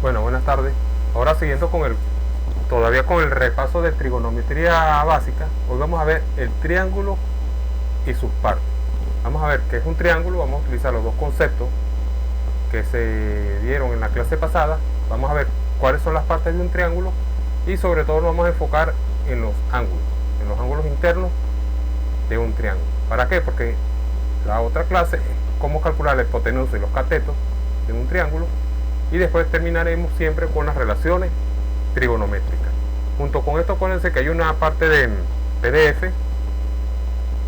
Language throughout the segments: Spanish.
Bueno, buenas tardes. Ahora siguiendo todavía con el repaso de trigonometría básica, hoy vamos a ver el triángulo y sus partes. Vamos a ver qué es un triángulo, vamos a utilizar los dos conceptos que se dieron en la clase pasada. Vamos a ver cuáles son las partes de un triángulo y sobre todo nos vamos a enfocar en los ángulos internos de un triángulo. ¿Para qué? Porque la otra clase es cómo calcular la hipotenusa y los catetos de un triángulo, y después terminaremos siempre con las relaciones trigonométricas. Junto con esto, acuérdense que hay una parte de PDF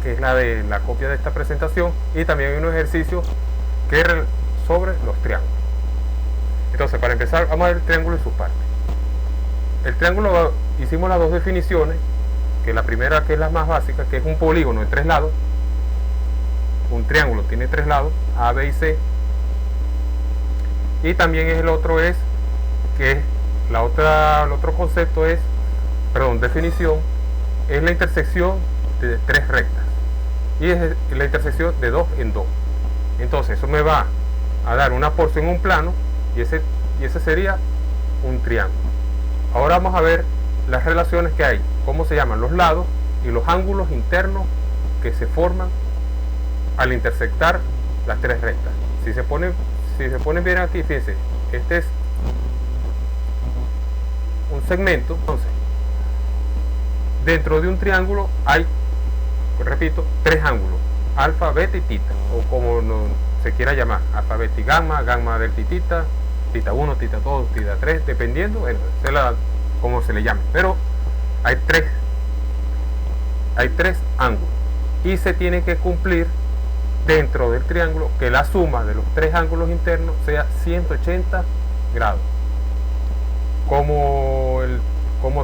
que es la de la copia de esta presentación, y también hay unos ejercicios que sobre los triángulos. Entonces, para empezar, vamos a ver el triángulo y sus partes. El triángulo, hicimos las dos definiciones, que la primera, que es la más básica, que es un polígono de tres lados. Un triángulo tiene tres lados, A, B y C. Y también el otro es que el otro concepto es, definición, es la intersección de tres rectas, y es la intersección de dos en dos. Entonces eso me va a dar una porción, un plano, y ese sería un triángulo. Ahora vamos a ver las relaciones que hay, cómo se llaman los lados y los ángulos internos que se forman al intersectar las tres rectas. Si se ponen bien aquí, fíjense, este es un segmento. Entonces, dentro de un triángulo hay, repito, tres ángulos: alfa, beta y tita, o como se quiera llamar, alfa, beta y gamma, gamma, delta y tita, tita 1, tita 2, tita 3, dependiendo, bueno, como se le llame. Pero hay tres ángulos, y se tiene que cumplir dentro del triángulo que la suma de los tres ángulos internos sea 180 grados. Como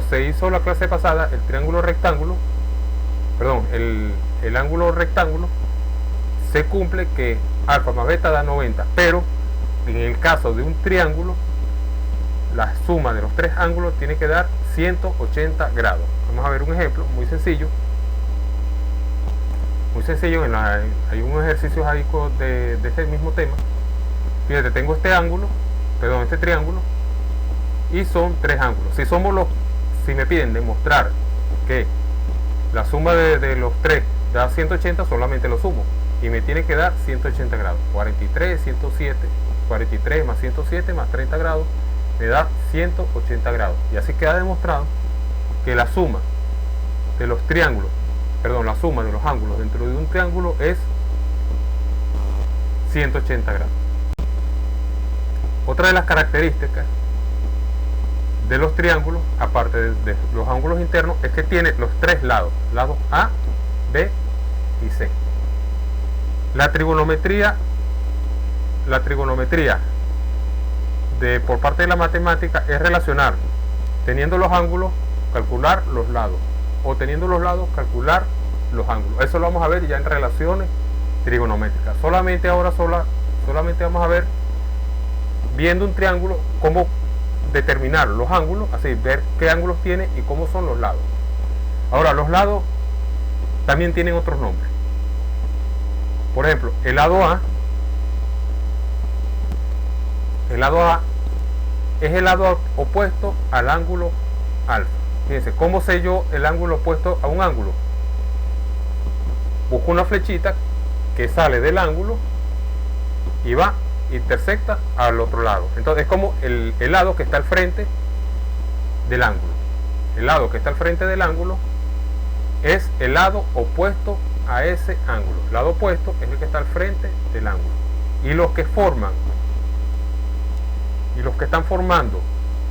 se hizo la clase pasada, el ángulo rectángulo se cumple que alfa más beta da 90, pero en el caso de un triángulo, la suma de los tres ángulos tiene que dar 180 grados. Vamos a ver un ejemplo muy sencillo. Hay unos ejercicios ahí de este mismo tema. Fíjate, tengo este triángulo, y son tres ángulos. Si me piden demostrar que la suma de los tres da 180, solamente lo sumo, y me tiene que dar 180 grados. 43 más 107 más 30 grados me da 180 grados. Y así queda demostrado que la suma de los ángulos dentro de un triángulo es 180 grados. Otra de las características de los triángulos, aparte de los ángulos internos, es que tiene los tres lados A, B y C. La trigonometría por parte de la matemática es relacionar, teniendo los ángulos, calcular los lados, o teniendo los lados, calcular los ángulos. Eso lo vamos a ver ya en relaciones trigonométricas. Solamente vamos a ver, viendo un triángulo, cómo determinar los ángulos, así ver qué ángulos tiene y cómo son los lados. Ahora, los lados también tienen otros nombres. Por ejemplo, el lado A es el lado opuesto al ángulo alfa. Fíjense, ¿cómo sé yo el ángulo opuesto a un ángulo? Busco una flechita que sale del ángulo y intersecta al otro lado. Entonces es como el lado que está al frente del ángulo. El lado que está al frente del ángulo es el lado opuesto a ese ángulo. El lado opuesto es el que está al frente del ángulo. Y los que están formando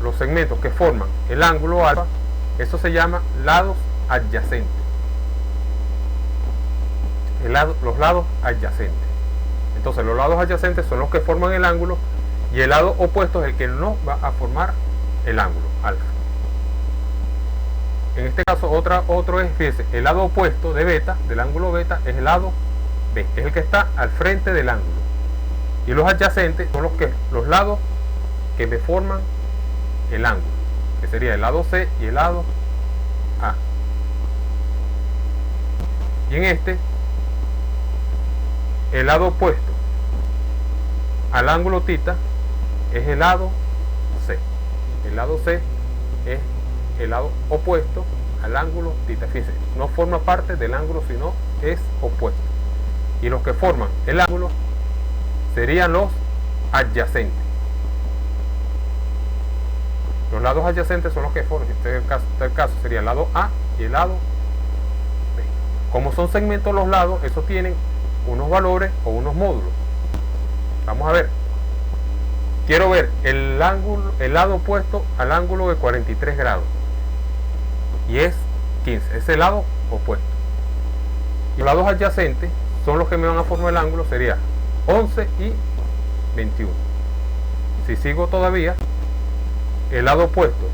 los segmentos que forman el ángulo alfa, eso se llama lados adyacentes. Los lados adyacentes. Entonces los lados adyacentes son los que forman el ángulo, y el lado opuesto es el que no va a formar el ángulo alfa. En este caso otro es, fíjense, el lado opuesto del ángulo beta es el lado B, es el que está al frente del ángulo. Y los adyacentes son los lados que me forman el ángulo, que sería el lado C y el lado A. Y en el lado opuesto al ángulo tita es el lado C. El lado C es el lado opuesto al ángulo θ. Fíjense, no forma parte del ángulo, sino es opuesto. Y los que forman el ángulo serían los adyacentes. Los lados adyacentes son los que forman. Este caso sería el lado A y el lado B. Como son segmentos los lados, esos tienen unos valores o unos módulos. Vamos a ver. Quiero ver el ángulo, el lado opuesto al ángulo de 43 grados. Y es 15. Es el lado opuesto. Y los lados adyacentes son los que me van a formar el ángulo. Sería 11 y 21. Si sigo todavía, el lado opuesto